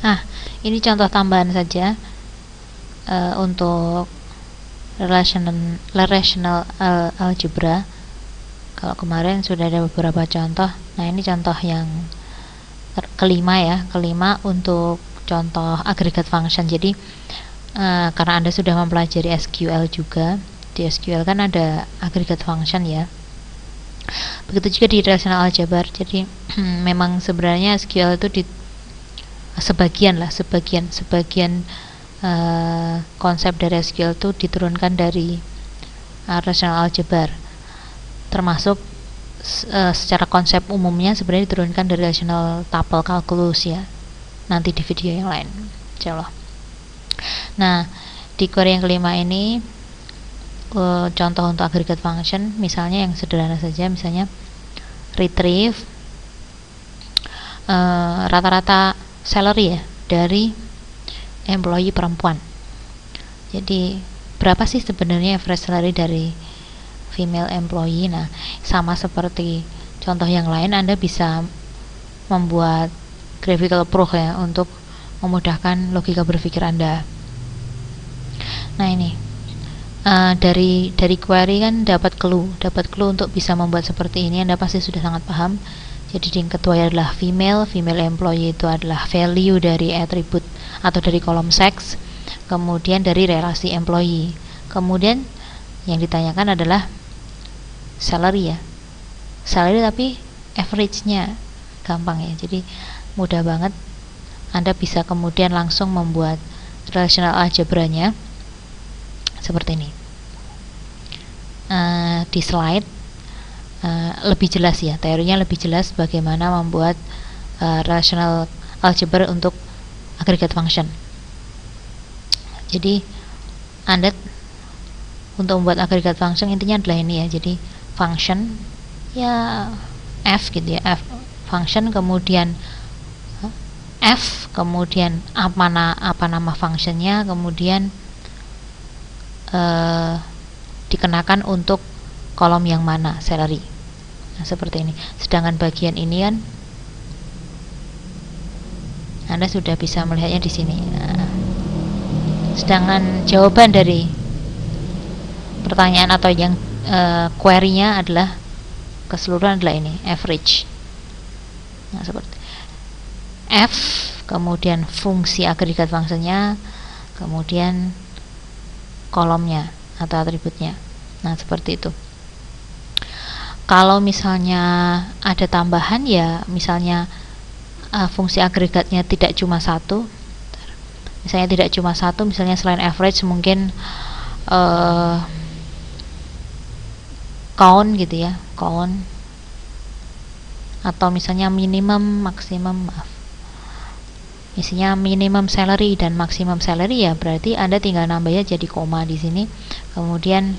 Nah, ini contoh tambahan saja untuk relational algebra. Kalau kemarin sudah ada beberapa contoh. Nah, ini contoh yang kelima ya, kelima untuk contoh agregat function. Jadi karena Anda sudah mempelajari SQL juga, di SQL kan ada agregat function ya. Begitu juga di relational algebra. Jadi memang sebenarnya SQL itu sebagian konsep dari SQL itu diturunkan dari relational algebra, termasuk secara konsep umumnya sebenarnya diturunkan dari relational tuple calculus ya, nanti di video yang lain insyaallah. Nah, di query yang kelima ini contoh untuk aggregate function, misalnya yang sederhana saja, misalnya retrieve rata-rata salary ya dari employee perempuan. Jadi berapa sih sebenarnya average salary dari female employee? Nah, sama seperti contoh yang lain, Anda bisa membuat graphical proof ya untuk memudahkan logika berpikir Anda. Nah, ini dari query kan dapat clue untuk bisa membuat seperti ini. Anda pasti sudah sangat paham. Jadi yang kedua adalah female employee itu adalah value dari atribut atau dari kolom sex, kemudian dari relasi employee. Kemudian yang ditanyakan adalah salary ya, salary tapi average-nya gampang ya. Jadi mudah banget, Anda bisa kemudian langsung membuat relational algebra-nya seperti ini. Di slide lebih jelas ya, teorinya lebih jelas bagaimana membuat relational algebra untuk aggregate function. Jadi Anda untuk membuat aggregate function intinya adalah ini ya. Jadi function ya f gitu ya, f function, kemudian f, kemudian apa nama functionnya, kemudian dikenakan untuk kolom yang mana, salary. Nah, seperti ini. Sedangkan bagian ini kan Anda sudah bisa melihatnya di sini. Nah, sedangkan jawaban dari pertanyaan atau yang query-nya adalah keseluruhan adalah ini, average. Nah, seperti f, kemudian fungsi agregat fungsinya, kemudian kolomnya atau atributnya. Nah, seperti itu. Kalau misalnya ada tambahan ya, misalnya fungsi agregatnya tidak cuma satu, misalnya selain average mungkin count gitu ya, count, atau misalnya minimum, maksimum, isinya minimum salary dan maximum salary ya, berarti Anda tinggal nambahnya jadi koma di sini, kemudian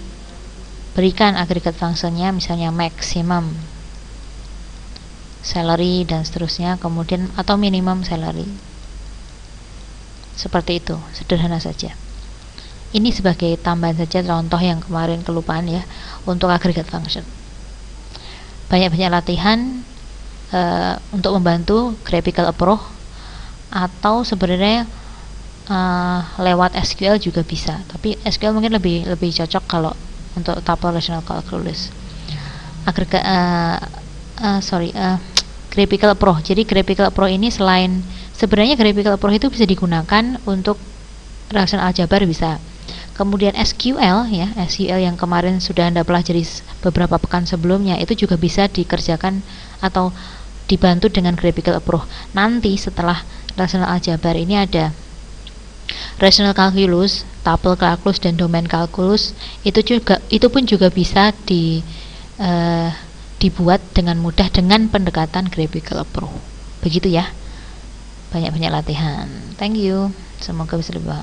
berikan agregat fungsinya misalnya maximum salary dan seterusnya, kemudian atau minimum salary. Seperti itu, sederhana saja. Ini sebagai tambahan saja contoh yang kemarin kelupaan ya untuk agregat function. Banyak-banyak latihan untuk membantu graphical approach, atau sebenarnya lewat SQL juga bisa, tapi SQL mungkin lebih cocok kalau untuk tuple relational calculus. Graphical approach. Jadi graphical approach ini sebenarnya graphical approach itu bisa digunakan untuk relational algebra bisa. Kemudian SQL ya, SQL yang kemarin sudah Anda pelajari beberapa pekan sebelumnya itu juga bisa dikerjakan atau dibantu dengan graphical approach. Nanti setelah relational algebra ini ada relational calculus, tuple calculus, dan domain calculus. Itu pun juga bisa dibuat dengan mudah dengan pendekatan graphical approach. Begitu ya. Banyak-banyak latihan. Thank you. Semoga bisa lebih